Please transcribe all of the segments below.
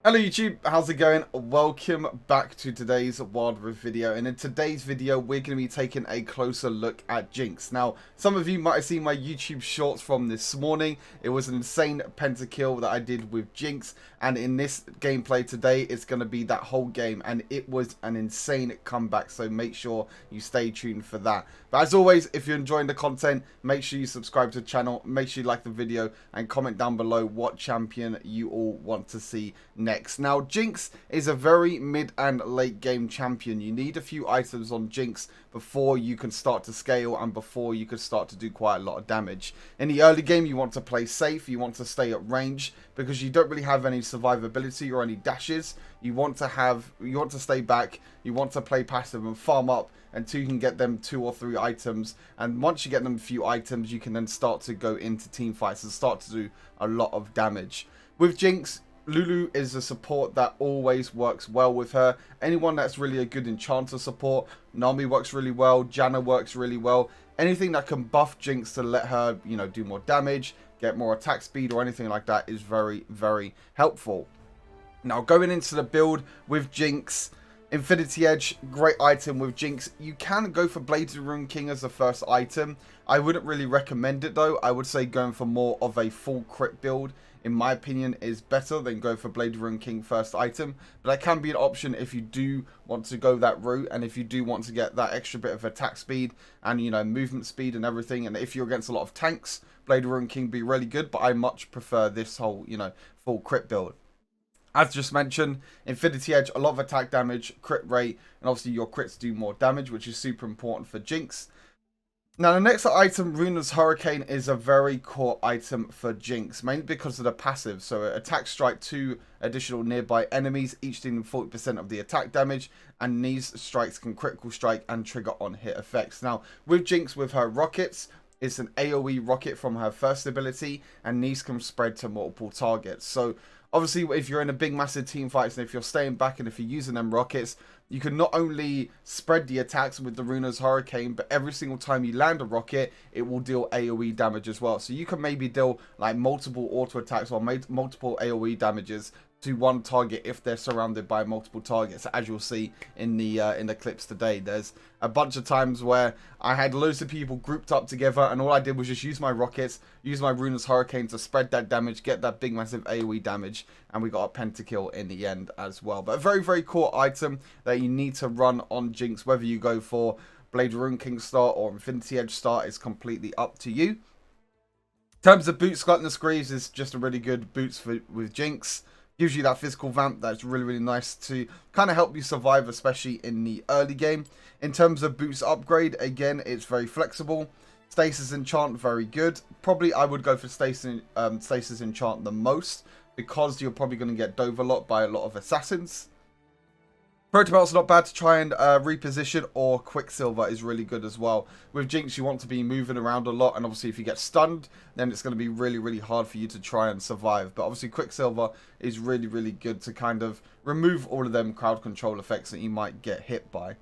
Hello YouTube, how's it going? Welcome back to today's Wild Rift video, and in today's video we're going to be taking a closer look at Jinx. Now, some of you might have seen my YouTube shorts from this morning. It was an insane pentakill that I did with Jinx, and in this gameplay today it's going to be that whole game, and it was an insane comeback, so make sure you stay tuned for that. But as always, if you're enjoying the content, make sure you subscribe to the channel, make sure you like the video, and comment down below what champion you all want to see next. Now, Jinx is a very mid and late game champion. You need a few items on Jinx before you can start to scale and before you can start to do quite a lot of damage. In the early game, you want to play safe, you want to stay at range because you don't really have any survivability or any dashes. You want to stay back, you want to play passive and farm up until you can get them 2 or 3 items, and once you get them a few items you can then start to go into team fights and start to do a lot of damage. With Jinx, Lulu is a support that always works well with her. Anyone that's really a good enchanter support, Nami works really well, Janna works really well. Anything that can buff Jinx to let her, do more damage, get more attack speed or anything like that is very, very helpful. Now, going into the build with Jinx, Infinity Edge, great item with Jinx. You can go for Blades of the Rune King as the first item. I wouldn't really recommend it though. I would say going for more of a full crit build, in my opinion, is better than go for Blade of the Rune King first item. But that can be an option if you do want to go that route, and if you do want to get that extra bit of attack speed and, movement speed and everything. And if you're against a lot of tanks, Blade of the Rune King be really good, but I much prefer this whole, full crit build. As just mentioned, Infinity Edge, a lot of attack damage, crit rate, and obviously your crits do more damage, which is super important for Jinx. Now, the next item, Runa's Hurricane, is a very core item for Jinx, mainly because of the passive. So, attack strike 2 additional nearby enemies, each dealing 40% of the attack damage, and these strikes can critical strike and trigger on hit effects. Now, with Jinx, with her rockets, it's an AoE rocket from her first ability, and these can spread to multiple targets. So, obviously, if you're in a big, massive team fights, and if you're staying back, and if you're using them rockets, you can not only spread the attacks with the Runa's Hurricane, but every single time you land a rocket, it will deal AoE damage as well. So you can maybe deal like multiple auto attacks or multiple AoE damages to one target if they're surrounded by multiple targets. As you'll see in the clips today, there's a bunch of times where I had loads of people grouped up together, and all I did was just use my rockets, use my Runa's Hurricane to spread that damage, get that big massive AoE damage, and we got a pentakill in the end as well. But a very, very core item that you need to run on Jinx, whether you go for Blade of the Rune King start or Infinity Edge start is completely up to you. In terms of boots, Gluttonous Greaves is just a really good boots with Jinx. Gives you that physical vamp that's really, really nice to kind of help you survive, especially in the early game. In terms of boots upgrade, again, it's very flexible. Stasis Enchant, very good. Probably I would go for Stasis Enchant the most, because you're probably going to get dove a lot by a lot of assassins. Protobelt's not bad to try and reposition, or Quicksilver is really good as well. With Jinx, you want to be moving around a lot, and obviously if you get stunned, then it's going to be really, really hard for you to try and survive. But obviously Quicksilver is really, really good to kind of remove all of them crowd control effects that you might get hit by.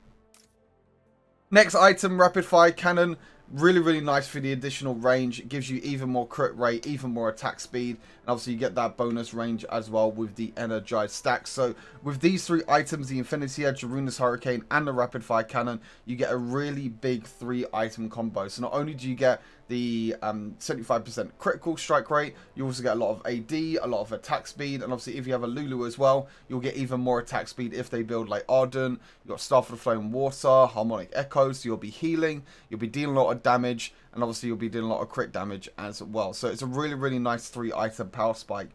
Next item, Rapid Fire Cannon. Really, really nice for the additional range. It gives you even more crit rate, even more attack speed, and obviously you get that bonus range as well with the energized stack. So with these 3 items, the Infinity Edge, the Runa's Hurricane, and the Rapid Fire Cannon, you get a really big 3 item combo. So not only do you get the 75% critical strike rate, you also get a lot of AD, a lot of attack speed, and obviously if you have a Lulu as well, you'll get even more attack speed if they build like Ardent. You've got Staff of the Flowing Water, Harmonic Echo, so you'll be healing, you'll be dealing a lot of damage, and obviously you'll be doing a lot of crit damage as well. So it's a really, really nice 3 item power spike.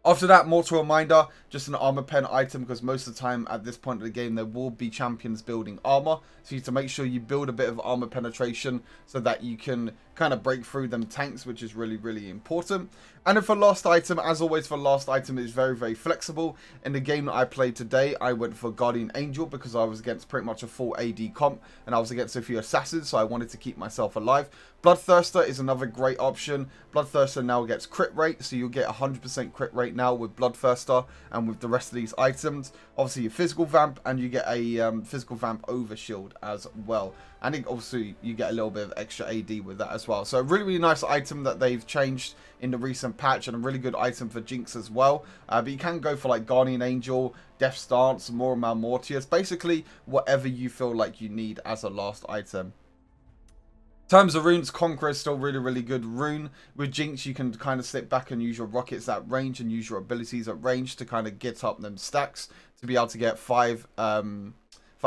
After that, Mortal Reminder, just an armor pen item, because most of the time at this point of the game there will be champions building armor, so you need to make sure you build a bit of armor penetration so that you can kind of break through them tanks, which is really, really important. And then for last item, as always, for last item is very, very flexible. In the game that I played today, I went for Guardian Angel because I was against pretty much a full AD comp, and I was against a few assassins, so I wanted to keep myself alive. Bloodthirster is another great option. Bloodthirster now gets crit rate, so you'll get 100% crit rate right now with Bloodthirster and with the rest of these items. Obviously, your physical vamp, and you get a physical vamp overshield as well. And obviously, you get a little bit of extra AD with that as well. So, a really, really nice item that they've changed in the recent patch, and a really good item for Jinx as well. But you can go for like Guardian Angel, Death Stance, more Mortius, basically whatever you feel like you need as a last item. In terms of runes, Conqueror is still really, really good rune. With Jinx, you can kind of slip back and use your rockets at range and use your abilities at range to kind of get up them stacks to be able to get five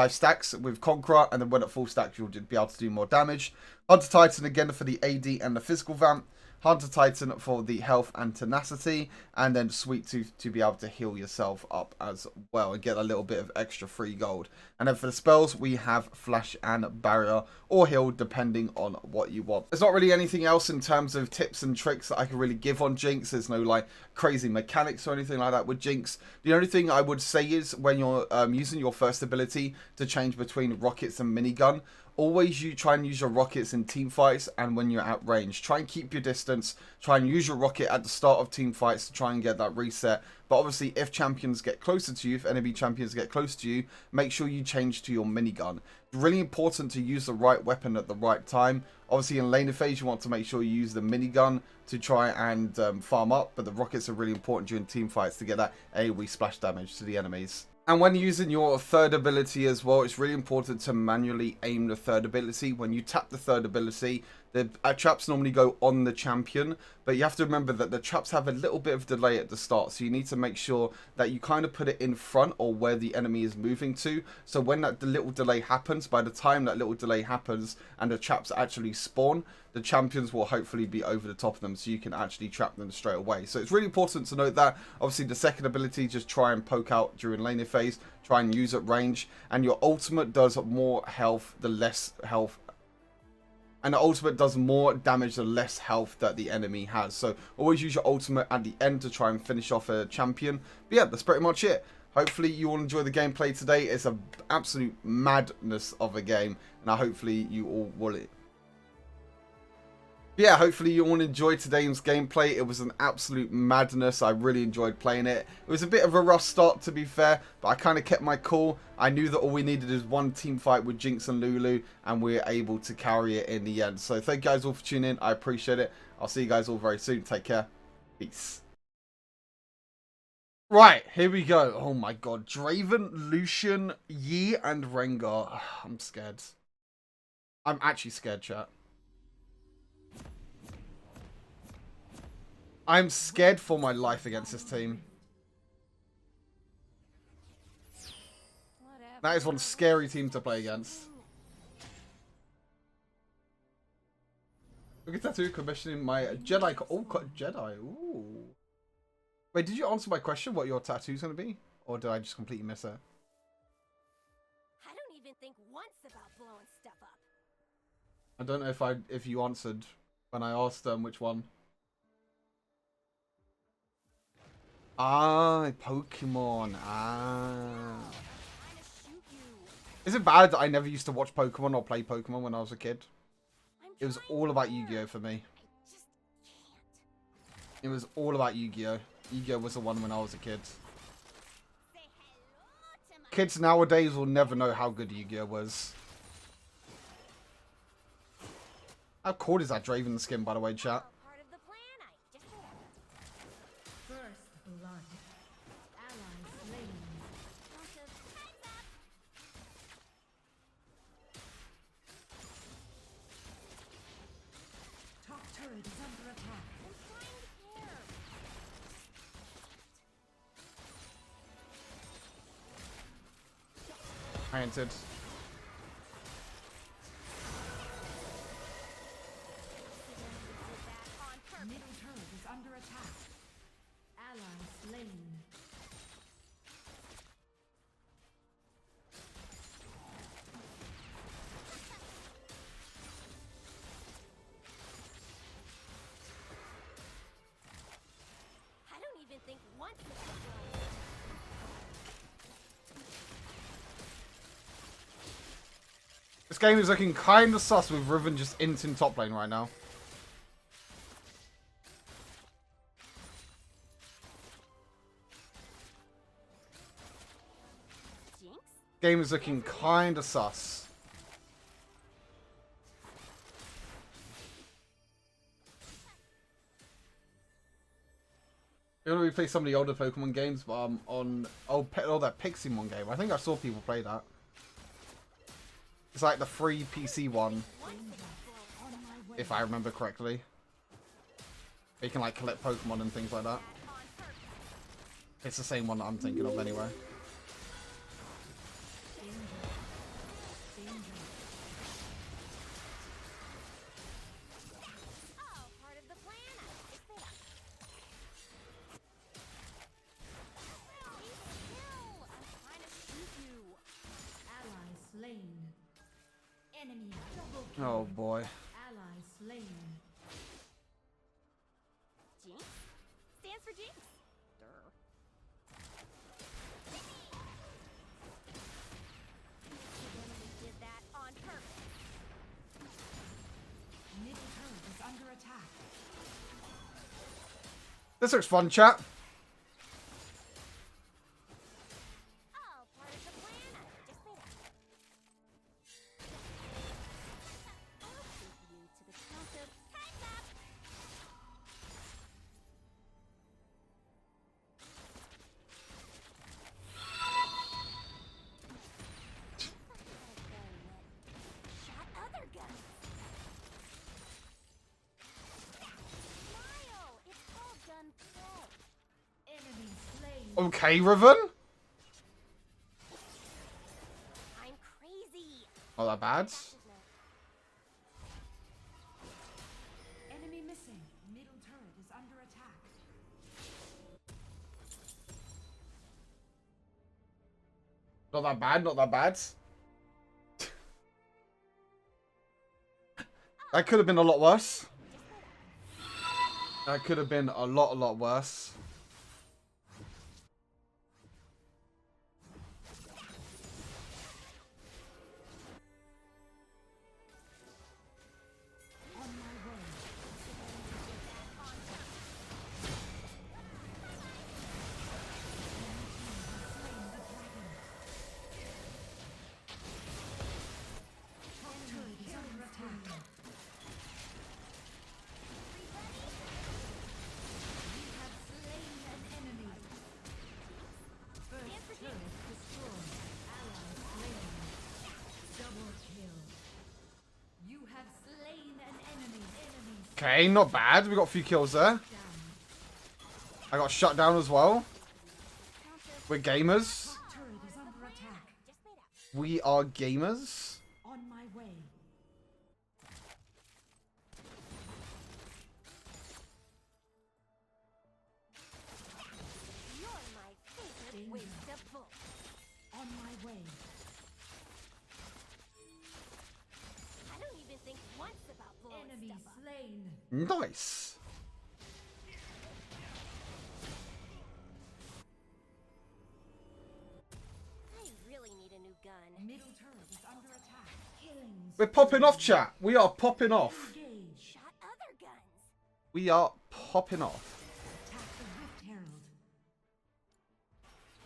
stacks with Conqueror, and then when at full stacks, you'll be able to do more damage. Hunter Titan again for the AD and the physical vamp. Hunter Titan for the health and tenacity, and then Sweet Tooth to be able to heal yourself up as well and get a little bit of extra free gold. And then for the spells, we have Flash and Barrier or Heal, depending on what you want. There's not really anything else in terms of tips and tricks that I can really give on Jinx. There's no like crazy mechanics or anything like that with Jinx. The only thing I would say is when you're using your first ability to change between rockets and minigun, always you try and use your rockets in team fights and when you're at range. Try and keep your distance. Try and use your rocket at the start of team fights to try and get that reset. But obviously, if champions get closer to you, if enemy champions get close to you, make sure you change to your minigun. It's really important to use the right weapon at the right time. Obviously, in laner phase, you want to make sure you use the minigun to try and farm up. But the rockets are really important during team fights to get that AoE splash damage to the enemies. And when using your third ability as well, it's really important to manually aim the third ability. When you tap the third ability, the traps normally go on the champion, but you have to remember that the traps have a little bit of delay at the start, so you need to make sure that you kind of put it in front or where the enemy is moving to. So when that little delay happens, by the time that little delay happens and the traps actually spawn, the champions will hopefully be over the top of them, so you can actually trap them straight away. So it's really important to note that. Obviously, the second ability, just try and poke out during laner phase, try and use at range, and your ultimate does more health the less health. And the ultimate does more damage the less health that the enemy has. So always use your ultimate at the end to try and finish off a champion. But yeah, that's pretty much it. Hopefully you all enjoy the gameplay today. It's an absolute madness of a game. And hopefully you all will. Yeah, hopefully you all enjoyed today's gameplay. It was an absolute madness. I really enjoyed playing it. It was a bit of a rough start, to be fair, but I kind of kept my cool. I knew that all we needed is one team fight with Jinx and Lulu, and we were able to carry it in the end. So thank you guys all for tuning in. I appreciate it. I'll see you guys all very soon. Take care. Peace. Right, here we go. Oh my god. Draven, Lucian, Yi, and Rengar. I'm scared. I'm actually scared, chat. I'm scared for my life against this team. That is one scary team to play against. Look at tattoo commissioning my Jedi. Oh, Jedi. Ooh. Wait, did you answer my question? What your tattoo's gonna be, or did I just completely miss it? I don't even think once about blowing stuff up. I don't know if you answered when I asked which one. Ah, Pokemon. Ah. Is it bad that I never used to watch Pokemon or play Pokemon when I was a kid? It was all about Yu-Gi-Oh for me. It was all about Yu-Gi-Oh. Yu-Gi-Oh was the one when I was a kid. Kids nowadays will never know how good Yu-Gi-Oh was. How cool is that Draven skin, by the way, chat? I entered. Middle turret is under attack. Ally slain. I don't even think once. This game is looking kind of sus with Riven just inting top lane right now. Game is looking kind of sus. You know, we play some of the older Pokemon games, but on that Piximon game. I think I saw people play that. It's like the free PC one, if I remember correctly. You can like collect Pokemon and things like that. It's the same one that I'm thinking of anyway. Enemy double kill. Oh boy. Ally slain. Jinx? Stands for Jinx. Durr. You did that on purpose. Middle turret is under attack. This looks fun, chat. All part of the plan. I just made up. I'll take you to the count of time's up. Shot other guns. Smile. It's all gunplay. Enemy slain. Okay, Riven. I'm crazy. Not that bad. Enemy missing. Middle turret is under attack. Not that bad. Not that bad. That could have been a lot worse. That could have been a lot worse. On my way. Top turret is under attack. You have slain an enemy. First turret destroyed. Ally slain. Double kill. You have slain an enemy. Enemy Okay, not bad. We got a few kills there. down. I got shut down as well. We're gamers. Top turret is under attack. Just made up. We are gamers. On my way. You're my favorite Danger. waste of bullets. On my way. I don't even think once about blowing Enemy stuff up. slain. Nice. I really need a new gun. Middle turret is under attack. Killing. We're popping off, chat. We are popping off. Engage. Shot other guns. We are popping off. Attack the Rift Herald.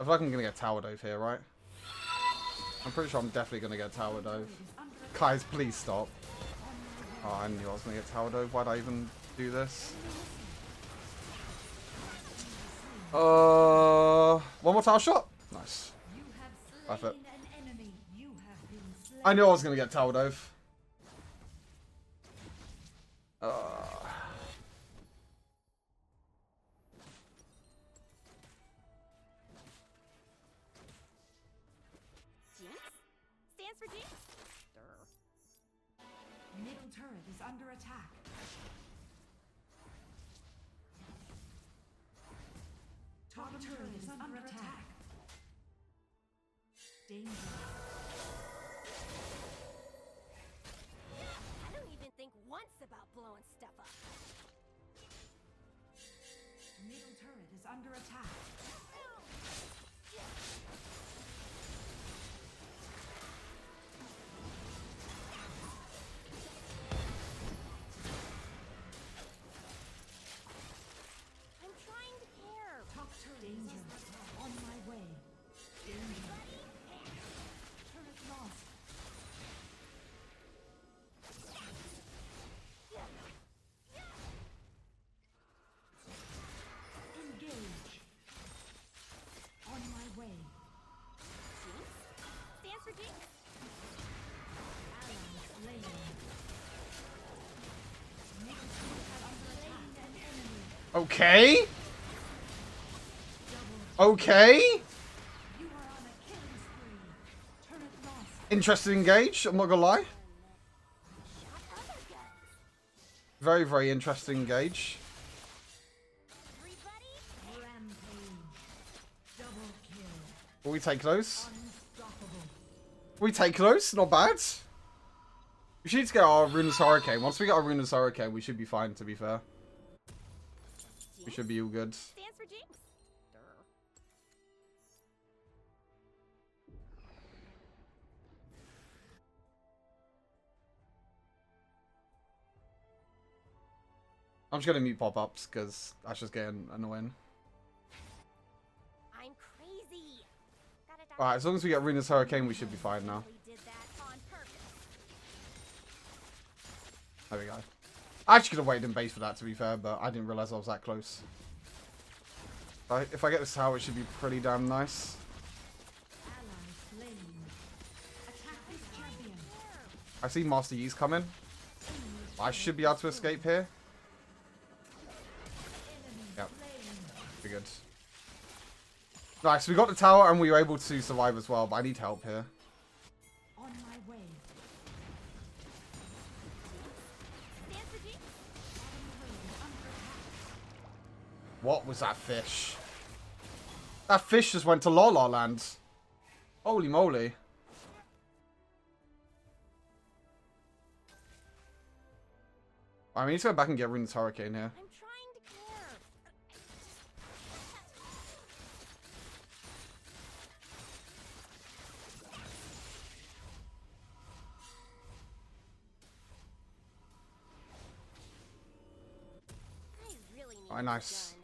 I feel like I'm going to get Tower Dove here, right? I'm pretty sure I'm definitely going to get Tower Dove. Turret is under attack. Guys, please stop. On my way. Oh, I knew I was going to get Tower Dove. Why'd I even do this? One more tower shot. Nice. You have Worth slain it. an enemy. You have been slain. I knew I was going to get Tower Dove. Jinx? Stands for Jinx. Durr. Middle turret is under attack. Top turret is under attack. Danger. I don't even think once about blowing stuff up. Middle turret is under attack. I'm trying to care. Top turret is under attack. On my way. Danger. Jinx. Okay. Okay. Interesting engage, I'm not gonna lie. Shut other guns. Very, very interesting engage. Everybody. Rampage. Double kill. Will we take those? Unstoppable. We take those, not bad. We should need to get our Runa's Hurricane. Once we get our Runa's Hurricane, we should be fine, to be fair. We should be all good. Stands for Jinx. Durr. I'm just gonna mute pop-ups, because that's just getting annoying. I'm crazy. Gotta die. Alright, as long as we get Runa's Hurricane, we should be fine now. We did that on purpose. There we go. I actually could have waited in base for that, to be fair, but I didn't realise I was that close. If I get this tower, it should be pretty damn nice. Ally slain. Attack this champion. I see Master Yi's coming. I should be able to escape here. Yep. Be good. Nice, we got the tower and we were able to survive as well, but I need help here. On my way. Stands for Jinx. What was that fish? That fish just went to La La Land. Holy moly. I need to go back and get Runa's Hurricane here. I'm trying to care. I really need Alright, nice. a gun.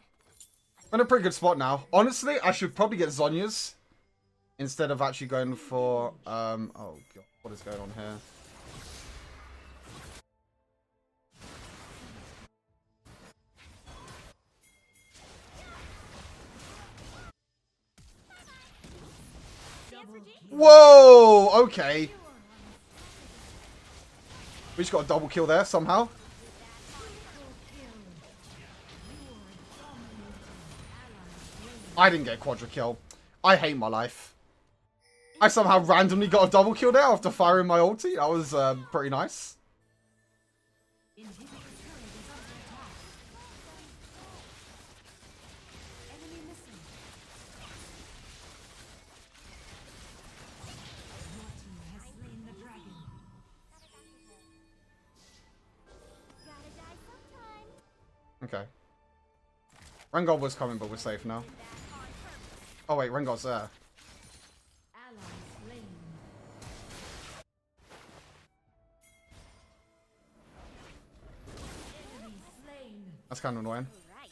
I'm in a pretty good spot now. Honestly, I should probably get Zhonya's instead of actually going for, oh god, what is going on here? Stands for Jinx. Whoa, okay. We just got a double kill there somehow. I didn't get a quadra kill. I hate my life. I somehow randomly got a double kill there after firing my ulti. That was pretty nice. Inhibitor turret is under attack. Enemy missing. Your team has slain the dragon. Gotta die sometime. Okay. Rengar was coming, but we're safe now. That on purpose. Oh wait, Rengar's there. Ally slain. Enemy slain. That's kind of annoying. Right.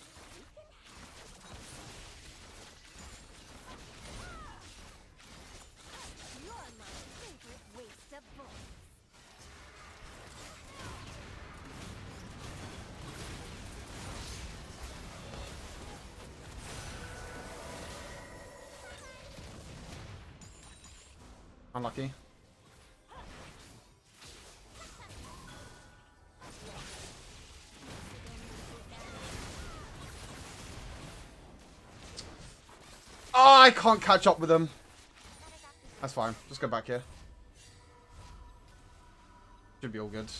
You're my favorite waste of bullets. Unlucky. Oh, I can't catch up with them. That's fine. Just go back here. Should be all good.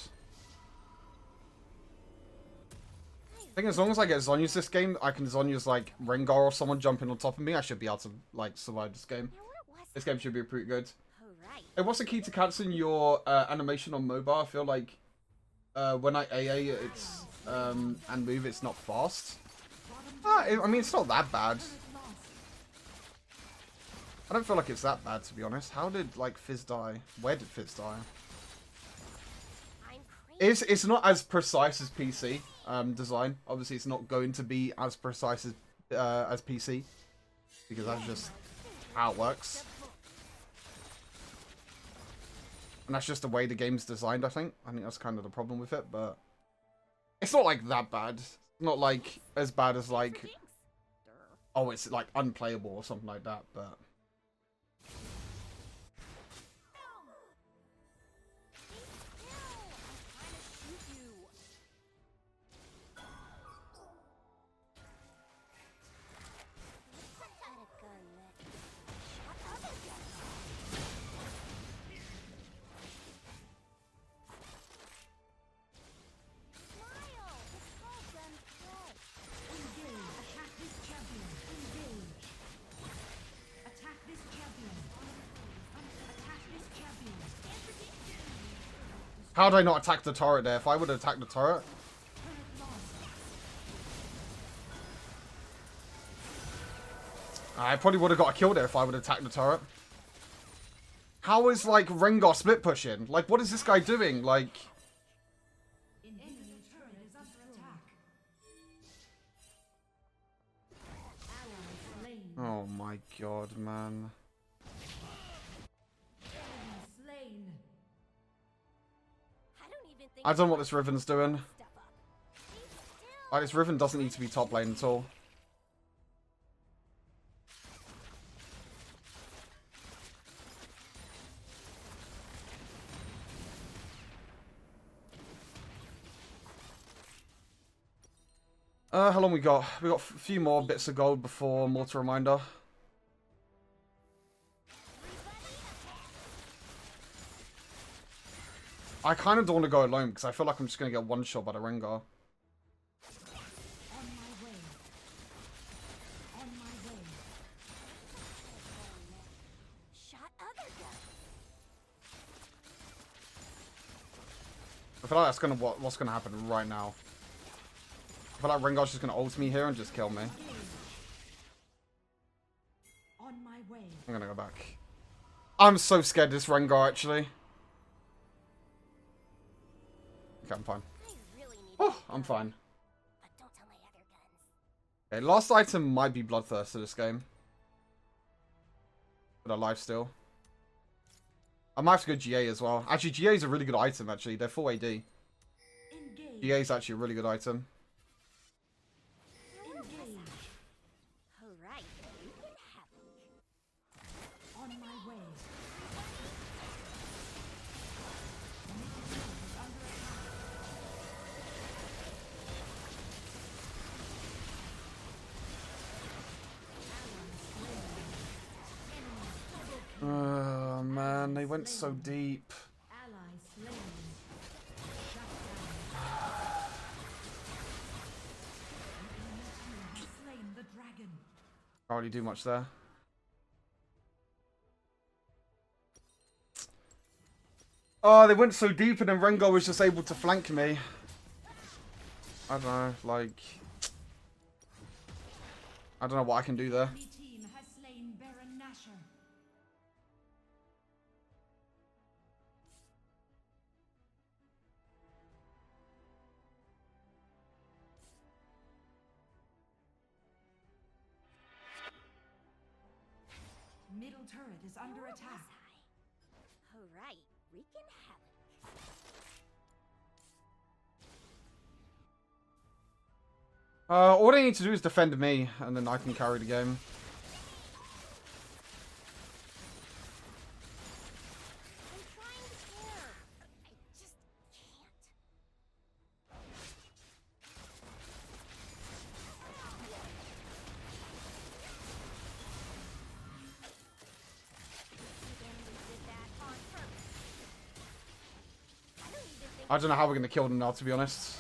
I think as long as I get Zhonya's this game, I can Zhonya's like Rengar or someone jumping on top of me. I should be able to like survive this game. Now what was This game should be pretty good. Alright. Hey, what's the key to cancelling your animation on mobile? I feel like when I AA it's and move, it's not fast. I mean, it's not that bad. I don't feel like it's that bad, to be honest. How did like Fizz die? Where did Fizz die? I'm crazy. It's not as precise as PC design. Obviously, it's not going to be as precise as PC because that's just how it works. And that's just the way the game's designed, I think. I think that's kind of the problem with it, but it's not like that bad. Not like as bad as like, Jinx. oh, it's like unplayable or something like that, but How did I not attack the turret there? If I would have attacked the turret... I probably would have got a kill there if I would have attacked the turret. How is, like, Rengar split pushing? Like, what is this guy doing? Like... Enemy turret is under attack. Ally slain. Oh my god, man. Enemy slain. I don't even think I don't know what this Riven's doing. stuff up. He's still Like, this Riven doesn't need to be top lane at all. How long we got? We got a few more bits of gold before Mortal Reminder. I kind of don't want to go alone because I feel like I'm just going to get one shot by the Rengar. On my way. On my way. shot other guns. I feel like that's gonna what's going to happen right now. I feel like Rengar's just going to ult me here and just kill me. On my way. I'm going to go back. I'm so scared of this Rengar, actually. Okay, I'm fine. I really need Oh, I'm fine. but don't tell my other guns. Okay, last item might be Bloodthirst of this game. But a lifesteal. I might have to go GA as well. Actually, GA is a really good item, actually. They're full AD. Engage. GA is actually a really good item. Engage. Alright, you can have it. On my way. Oh, man. They went so deep. Ally slain. Shut down. Slain the dragon. Can't really do much there. Oh, they went so deep and then Rengar was just able to flank me. I don't know, like... I don't know what I can do there. Enemy team has slain Baron Nashor. Middle turret is under attack. Alright, we can have it. All they need to do is defend me, and then I can carry the game. I'm trying to care. I just can't. Again, we did that on purpose. I don't even think I don't know how we're going to kill them now, to be honest.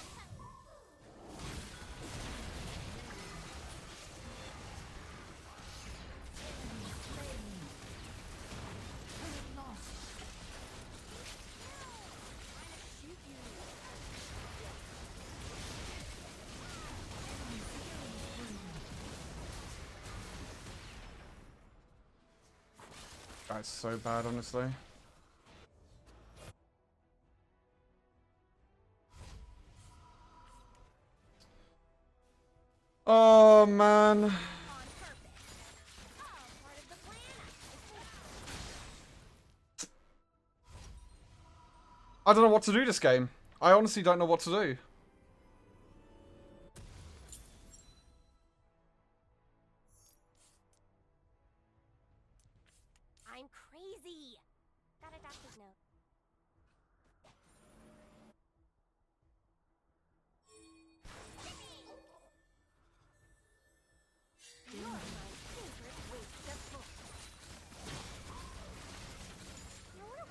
Turret lost. shoot you. That's so bad, honestly. Oh, man. On purpose. Oh, part of the plan. I don't know what to do this game. I honestly don't know what to do. I'm crazy. Got a doctor's note. You're my favorite waste of bullets. You wanna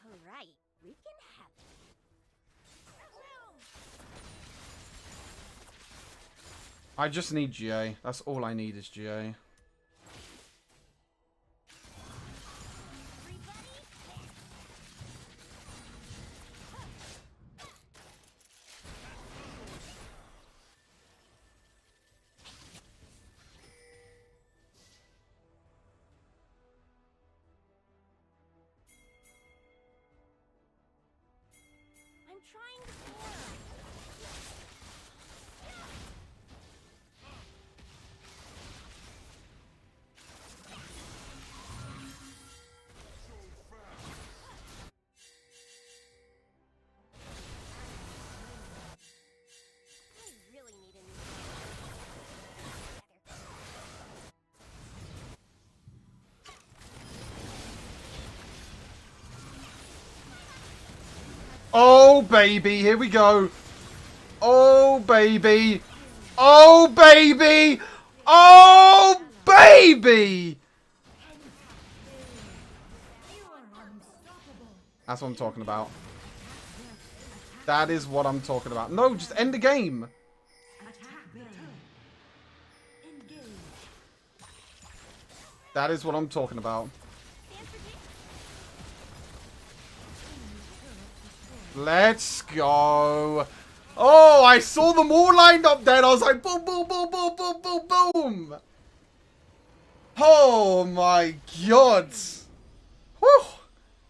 Alright, we can have it. I just need GA. That's all I need is GA. trying to farm. I really need a new Oh, baby. Here we go. Oh, baby. Oh, baby. Oh, baby. That's what I'm talking about. That is what I'm talking about. No, just end the game. That is what I'm talking about. Let's go. Oh, I saw them all lined up there. I was like, boom, boom, boom, boom, boom, boom, boom. Oh my god.